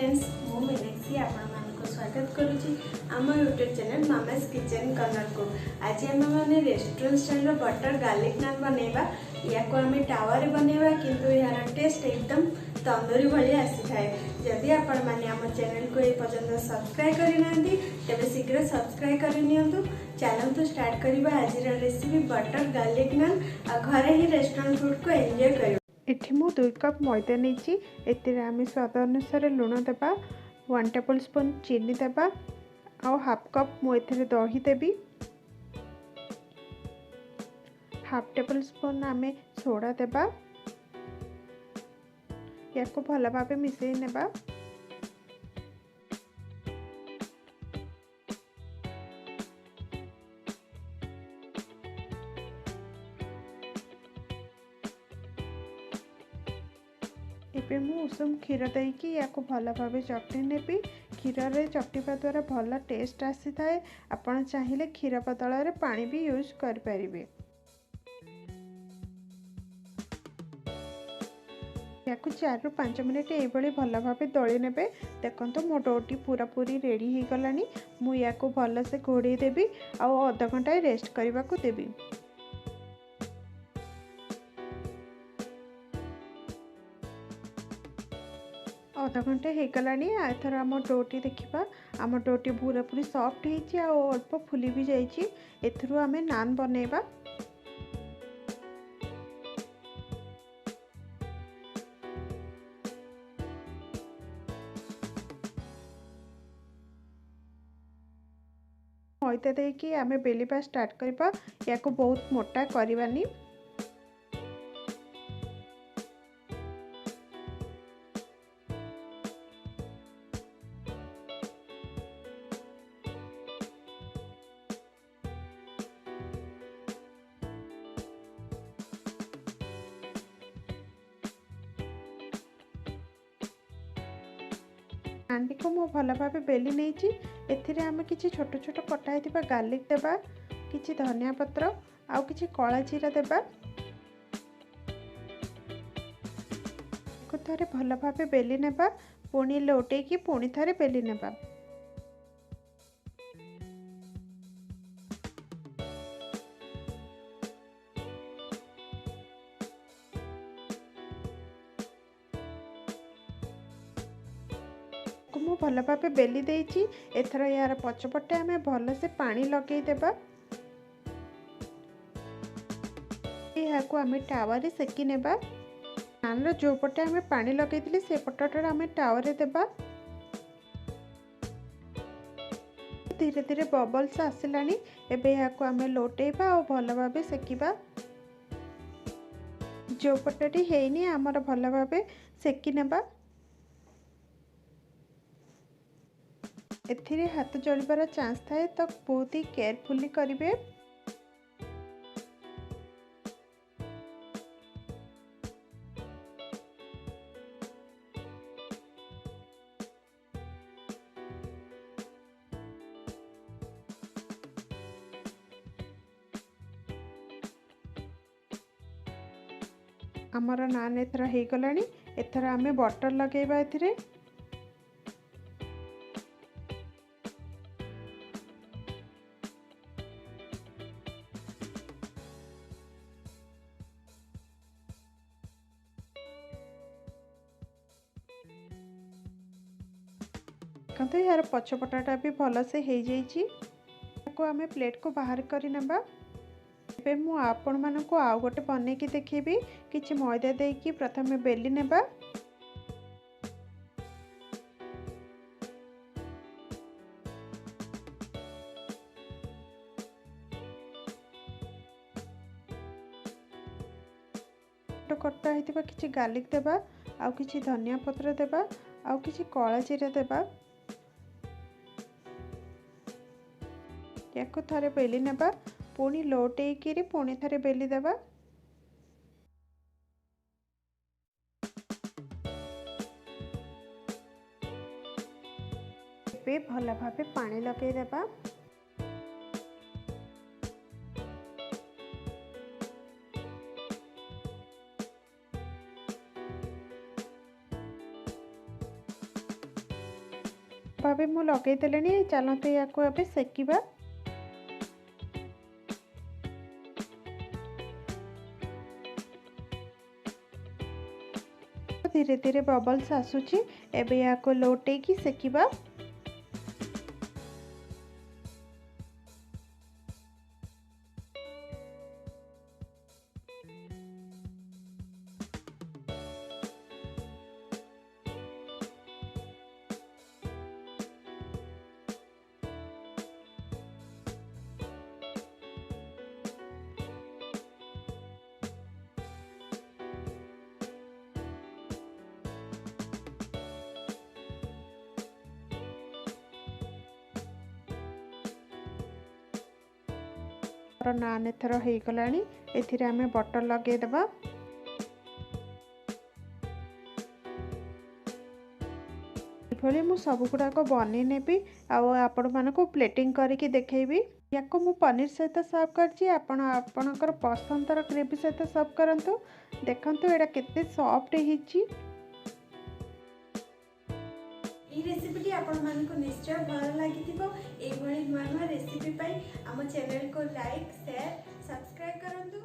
Friends मु मीनाक्षी आपको स्वागत करुच्ची आम YouTube channel mama's kitchen corner को। आज आम मैंने रेस्टोरेंट स्टाइल बटर गार्लिक नान बनैबा या आम टावर बनैबा किंतु यार टेस्ट एकदम तंदूरी भाई आसी थाए। जदि आपण मैंने आम चैनल को पर्यटन सब्सक्राइब करना तेज शीघ्र सब्सक्राइब कर चैनल तो स्टार्ट करवा आज रेसिपी बटर गार्लिक नान आ घरे ही रेस्टोरेंट फूड को एंजॉय कर। एठी मु 2 कप मैदा नहीं एतिर आम स्वाद अनुसार लुण देबा 1 टेबल स्पून चीनी देबा और हाफ कप मु एथिरे दही देबी हाफ टेबल स्पून आम सोडा देबा या को भल भाव मिसई नेबा। एबे मु उषुम क्षीर देकी या को भल भाव चटनी नेबी। क्षीर रे चटवा द्वारा भल टेस्ट आसी थाए। आपण चाहिए क्षीर बदल रे पानी भी यूज कर परिबे। या को 4 ରୁ 5 मिनिट एभली भल भाव दली नेबे। देखंतु मो डोटी पूरा पूरी रेडी हो गलानी। मु या को भल से घोड़े देबी आ आधा घंटा रेस्ट करबा को देबी। आधा घंटे हो गलानी। एथर आम डोटी देखा आम डोटी पूरा पूरी सॉफ्ट होती अल्प फुली भी जाइए। एथरू आम नान बनैबा। मैदा देकी आम बेलिबा स्टार्ट करबा। या को बहुत मोटा करबानी। हांडी को मो भल भाव बेली नहीं। एथिरे आम किछि छोट छोट कटा होइतिबा गार्लिक देबा किछि धनिया पत्र आउ किछि कला जीरा देबा। को थारे भल भाव बेली नेबा पुणी लोटे की पुणी थारे बेली नेबा। मु भल भाव बेली देइछि। एथर यार पछपटे आमे भल से पानी लगेई देबा। या को आमे टावर सेकी नेबा। नान रो जो पटे आमे पानी लगेइतिली से पटटा आमे टावर देबा। धीरे धीरे बबल्स आसिलानी। एबे या को आमे लोटेबा और भल भाव सेकीबा। जो पटटी हेइनी हमर भल भाव सेकी नेबा। एथिरे हाथ जलिबार चांस थाए तो बहुत ही केयरफुली करिवे। आमर नान एथर हो गलानी। एथर आमे बटर लगेबा। एथिरे देखते यार पछपटाटा भी भल से हो जाइए। आम प्लेट को बाहर कर नेबा। एबे मु आपण मानको आउ गोटे बने की देखेबी। किछि मैदा देकी प्रथमे बेली नेबा। कटा होइतिबा किछि गार्लिक देबा आउ किछि धनिया पत्र देबा आउ किछि कला जीरा देबा। याको थारे बेली नेबा पुणी लोटे की पुणी थारे बेली देबा। एबे भल भाव पानी लगे देबा। ଭାବେ ମୁଁ ଲଗେଇଦେଲିଣି। ଚାଲନ୍ତୁ ୟାକୁ ଏବେ ସେକିବା। ଧୀରେ ଧୀରେ ବବଲ୍ସ ଆସୁଛି। ଏବେ ୟାକୁ ଲଉଟେଇକି ସେକିବା। ନାନ୍ ଏଥର ହେଇଗଲାଣି। ଏଥିରେ ଆମେ ବଟର ଲଗେଇଦେବା। ଏଭଳି ମୁଁ ସବୁଗୁଡ଼ାକ ବନେଇ ନେବି ଆଉ ଆପଣମାନଙ୍କୁ ପ୍ଲେଟିଂ କରିକି ଦେଖେଇବି। ୟାକୁ ମୁଁ ପନିର ସହିତ ସର୍ଭ କରିଛି। ଆପଣ ଆପଣଙ୍କର ପସନ୍ଦର ଗ୍ରେଭି ସହିତ ସର୍ଭ କରନ୍ତୁ। ଦେଖନ୍ତୁ ଏଇଟା କେତେ ସଫ୍ଟ ହେଇଛି। এই ରେସିପିଟି ଆପଣମାନଙ୍କୁ ନିଶ୍ଚୟ ଭଲ ଲାଗିଥିବ। ଏଇଭଳି ନୂଆ ନୂଆ ରେସିପି ପାଇଁ ଆମ ଚ୍ୟାନେଲକୁ ଲାଇକ୍, ସେୟାର, ସବସ୍କ୍ରାଇବ୍ କରନ୍ତୁ।